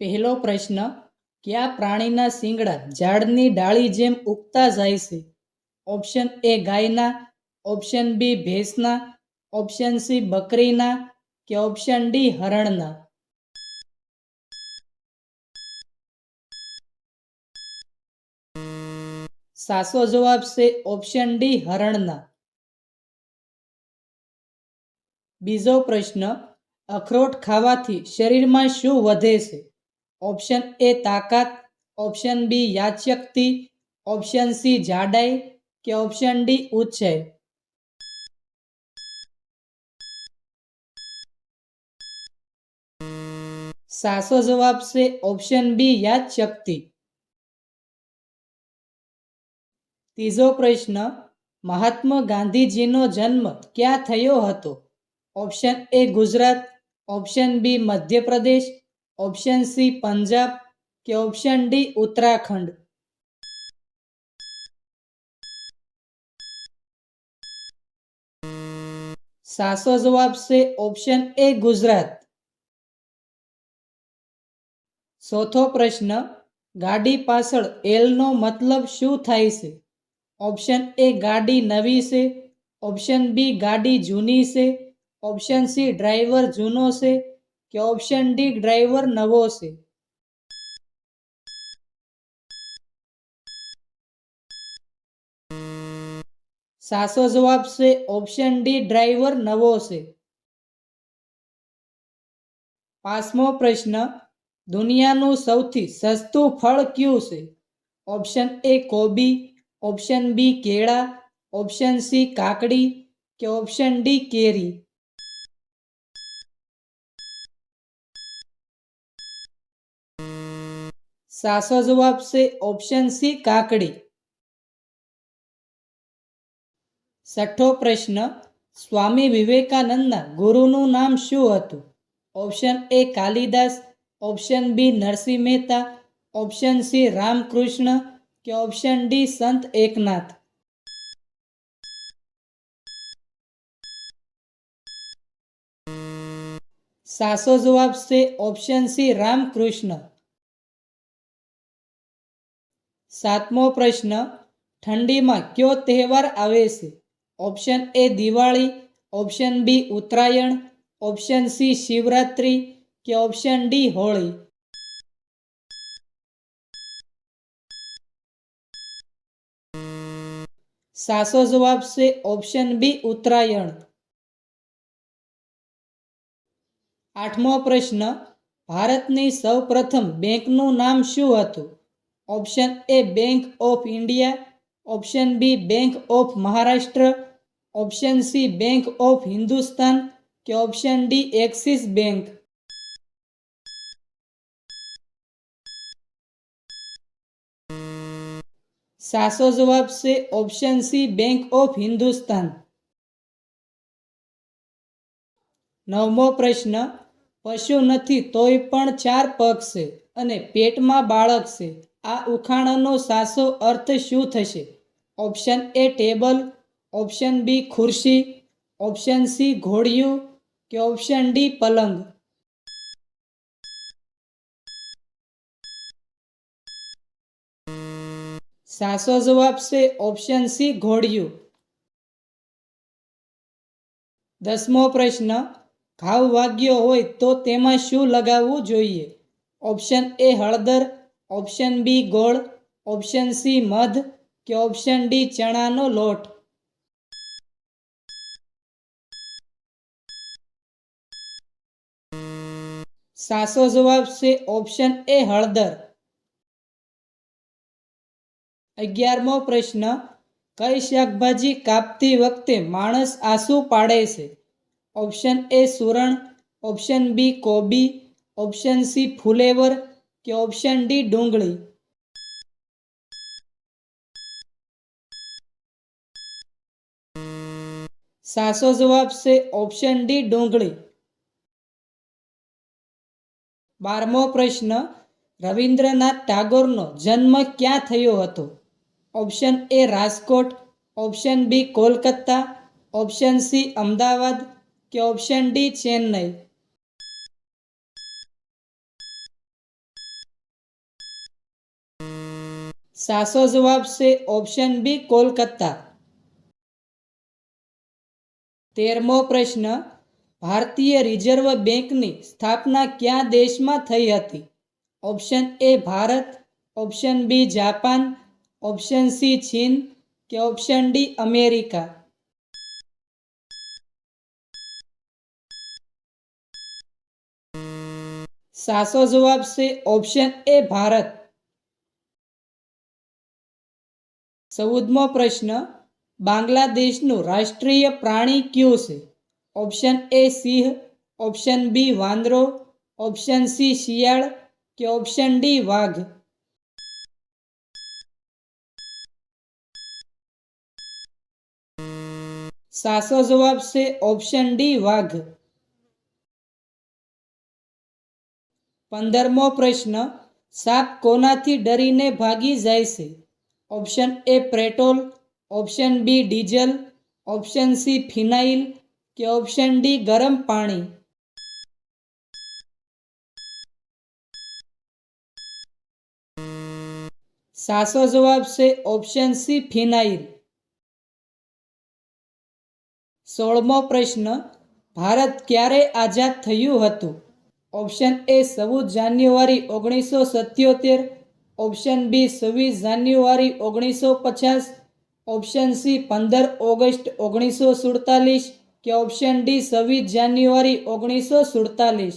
પહેલો પ્રશ્ન, કયા પ્રાણીના શિંગડા ઝાડની ડાળી જેમ ઉગતા જાય છે? ઓપ્શન એ ગાયના, ઓપ્શન બી ભેંસના, ઓપ્શન સી બકરીના કે ઓપ્શન ડી હરણના? સાચો જવાબ છે ઓપ્શન ડી હરણના. બીજો પ્રશ્ન, અખરોટ ખાવાથી શરીરમાં શું વધે છે? ઓપ્શન એ તાકાત, ઓપ્શન બી યાદશક્તિ, ઓપ્શન સી જાડાઈ કે ઓપ્શન ડી ઊંચાઈ? સાચો જવાબ છે ઓપ્શન બી યાદશક્તિ. ત્રીજો પ્રશ્ન, મહાત્મા ગાંધીજીનો જન્મ ક્યાં થયો હતો? Option A Gujarat, option B Madhya Pradesh, option C Punjab કે ઓપ્શન ડી ઉત્તરાખંડ? સાચો જવાબ છે ઓપ્શન એ ગુજરાત. ચોથો પ્રશ્ન, ગાડી પાછળ એલનો મતલબ શું થાય છે? ઓપ્શન એ ગાડી નવી છે, ઓપ્શન બી ગાડી જૂની છે, ઓપ્શન સી ડ્રાઈવર જૂનો છે કે ઓપ્શન ડી ડ્રાઈવર નવો છે? સાચો જવાબ છે ઓપ્શન ડી ડ્રાઈવર નવો છે. પાંચમો પ્રશ્ન, દુનિયાનું સૌથી સસ્તું ફળ કયું છે? ઓપ્શન એ કોબી, ઓપ્શન બી કેળા, ઓપ્શન સી કાકડી કે ઓપ્શન ડી કેરી? સાચો જવાબ છે ઓપ્શન સી કાકડી. છઠ્ઠો પ્રશ્ન, સ્વામી વિવેકાનંદના ગુરુનું નામ શું હતું? Option A Kalidas, option B Narsinh Mehta, option C Ramakrishna કે ઓપ્શન ડી સંત એકનાથ? સાચો જવાબ છે ઓપ્શન સી રામકૃષ્ણ. સાતમો પ્રશ્ન, ઠંડીમાં કયો તહેવાર આવે છે? Option A Diwali, option B Uttarayan, option C Shivratri કે ઓપ્શન ડી હોળી? સાચો જવાબ છે ઓપ્શન બી ઉત્તરાયણ. આઠમો પ્રશ્ન, ભારતની સૌપ્રથમ બેંકનું નામ શું હતું? Option A Bank of India, option B Bank of Maharashtra, option C Bank of Hindustan કે ઓપ્શન ડી એક્સિસ બેંક? સાચો જવાબ છે option C Bank of Hindustan. નવમો પ્રશ્ન, પશુ નથી તોય પણ ચાર પગ છે અને પેટમાં બાળક છે, આ ઉખાણાનો સાચો અર્થ શું થશે? Option A table, option B ખુરશી, ઓપ્શન સી ઘોડિયું કે ઓપ્શન ડી પલંગ? સાચો જવાબ છે ઓપ્શન સી ઘોડિયું. દસમો પ્રશ્ન, ઘાવ વાગ્યો હોય તો તેમાં શું લગાવવું જોઈએ? ઓપ્શન એ હળદર, ઓપ્શન બી ગોળ, ઓપ્શન સી મધ કે ઓપ્શન ડી ચણાનો લોટ? સાચો જવાબ છે ઓપ્શન એ હળદર. 11મો પ્રશ્ન, કઈ શાકભાજી કાપતી વખતે માણસ આંસુ પાડે છે? ઓપ્શન એ સુરણ, ઓપ્શન બી કોબી, ઓપ્શન સી ફુલેવર કે ઓપ્શન ડી ડુંગળી? સાચો જવાબ છે ઓપ્શન ડી ડુંગળી. 12મો પ્રશ્ન, રવિન્દ્રનાથ ટાગોરનો જન્મ ક્યાં થયો હતો? Option A Rajkot, option B Kolkata, option C Ahmedabad કે ઓપ્શન ડી ચેન્નઈ? સાચો જવાબ છે ઓપ્શન બી કોલકાતા. 13મો પ્રશ્ન, ભારતીય રિઝર્વ બેંકની સ્થાપના કયા દેશમાં થઈ હતી? Option A Bharat, option B Japan, option C ચીન કે ઓપ્શન ડી અમેરિકા. સાચો જવાબ છે ઓપ્શન એ ભારત. 14મો પ્રશ્ન, બાંગ્લાદેશનું રાષ્ટ્રીય પ્રાણી કયું છે? ઓપ્શન એ સિંહ, ઓપ્શન બી વાંદરો, ઓપ્શન સી શિયાળ કે ઓપ્શન ડી વાઘ. સાચો જવાબ છે ઓપ્શન ડી વાઘ. 15મો પ્રશ્ન, સાપ કોનાથી ડરીને ભાગી જાય છે? Option A petrol, option B diesel, option C phenyl કે ઓપ્શન ડી ગરમ પાણી. સાચો જવાબ છે ઓપ્શન સી ફિનાઇલ. 16મો પ્રશ્ન, ભારત ક્યારે આઝાદ થયું હતું? Option A 14 January 1977, option B 26 January 1950, option C 15 August 1947 કે ઓપ્શન ડી 26 જાન્યુઆરી 1947.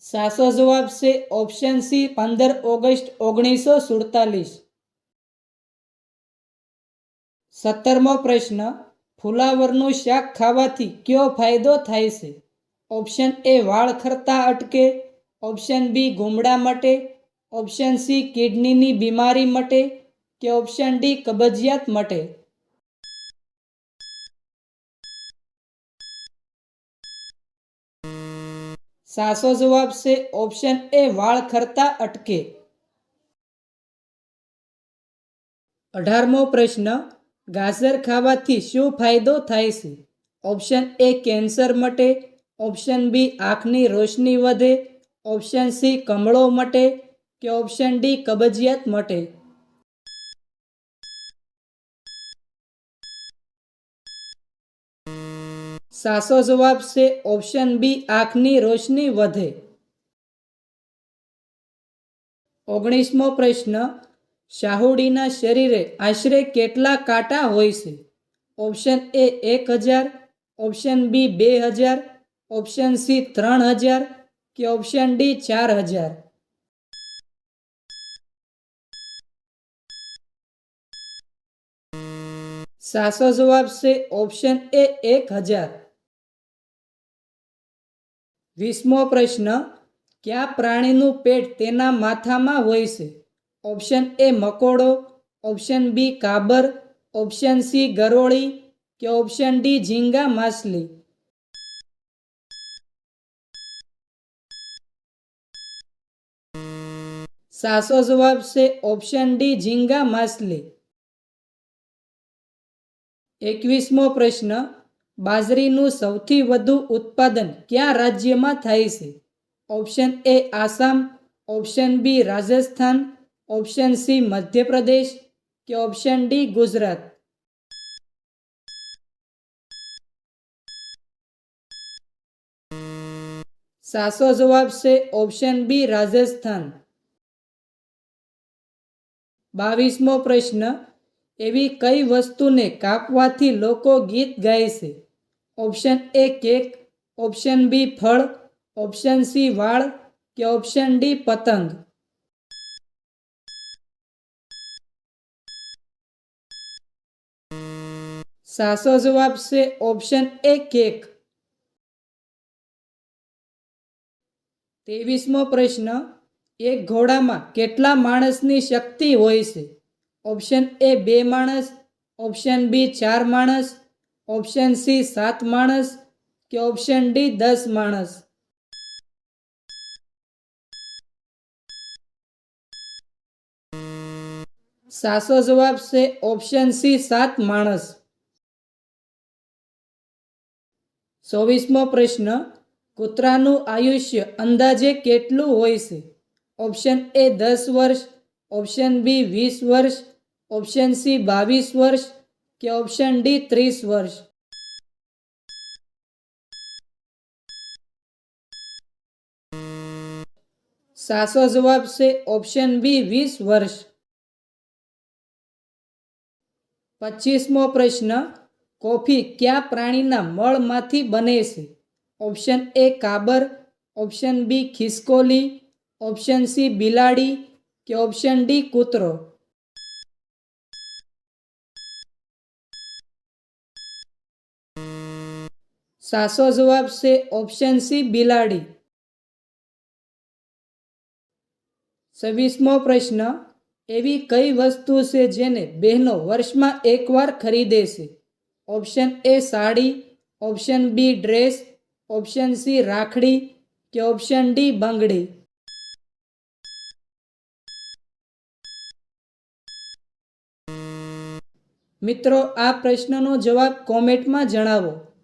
સાચો જવાબ છે ઓપ્શન સી 15 ઓગસ્ટ 1947. 17મો પ્રશ્ન, ફુલાવરનું શાક ખાવાથી કયો ફાયદો થાય છે? ઓપ્શન એ વાળ ખરતા અટકે, ઓપ્શન બી ગુમડા મટે, ઓપ્શન સી કિડનીની બીમારી મટે કે ઓપ્શન ડી કબજિયાત મટે. સાચો જવાબ છે ઓપ્શન એ વાળ ખરતા અટકે. 18મો પ્રશ્ન, ગાજર ખાવાથી શું ફાયદો થાય છે? ઓપ્શન એ કેન્સર મટે, ઓપ્શન બી આંખની રોશની વધે, ઓપ્શન સી કમળો મટે કે ઓપ્શન ડી કબજિયાત મટે. સાચો જવાબ છે ઓપ્શન બી આંખની રોશની વધે. 19મો પ્રશ્ન, શાહુડીના શરીરે આશરે કેટલા કાંટા હોય છે? Option A 1000, option B 2000, option C 3000 કે ઓપ્શન ડી 4000. સાચો જવાબ છે ઓપ્શન એ 1000. 20મો પ્રશ્ન, કયા પ્રાણીનું પેટ તેના માથામાં હોય છે? ઓપ્શન એ મકોડો, ઓપ્શન બી કાબર, ઓપ્શન સી ગરોળી કે ઓપ્શન ડી ઝીંગા માછલી. સાચો જવાબ છે ઓપ્શન ડી ઝીંગા માછલી. 21મો પ્રશ્ન, બાજરીનું સૌથી વધુ ઉત્પાદન કયા રાજ્યમાં થાય છે? Option A Assam, option B Rajasthan, option C Madhya Pradesh કે ઓપ્શન ડી ગુજરાત. સાચો જવાબ છે ઓપ્શન બી રાજસ્થાન. 22મો પ્રશ્ન, એવી કઈ વસ્તુને કાપવાથી લોકો ગીત ગાય છે? Option A cake, option B ફળ, ઓપ્શન સી વાળ કે ઓપ્શન ડી પતંગ. સાચો જવાબ છે ઓપ્શન એ કેક. 23મો પ્રશ્ન, એક ઘોડામાં કેટલા માણસની શક્તિ હોય છે? ઓપ્શન એ 2 માણસ, ઓપ્શન બી 4 માણસ, ઓપ્શન સી 7 માણસ કે ઓપ્શન ડી 10 માણસ. સાચો જવાબ છે ઓપ્શન સી 7 માણસ. 24મો પ્રશ્ન, કૂતરાનું આયુષ્ય અંદાજે કેટલું હોય છે? ઓપ્શન એ 10 વર્ષ, ઓપ્શન બી 20 વર્ષ, ઓપ્શન સી 22 વર્ષ કે ઓપ્શન ડી 30 વર્ષ. સાચો જવાબ છે ઓપ્શન બી 20 વર્ષ. 25મો પ્રશ્ન, કોફી કયા પ્રાણીના મળમાંથી બને છે? ઓપ્શન એ કાબર, ઓપ્શન બી ખિસકોલી, ઓપ્શન સી બિલાડી કે ઓપ્શન ડી કૂતરો. સાચો જવાબ છે ઓપ્શન સી બિલાડી. 26મો પ્રશ્ન, એવી કઈ વસ્તુ છે જેને બહેનો વર્ષમાં એકવાર ખરીદે છે? Option A sari, option B dress, option C રાખડી કે ઓપ્શન ડી બંગડી. મિત્રો, આ પ્રશ્નનો જવાબ કોમેન્ટમાં જણાવો.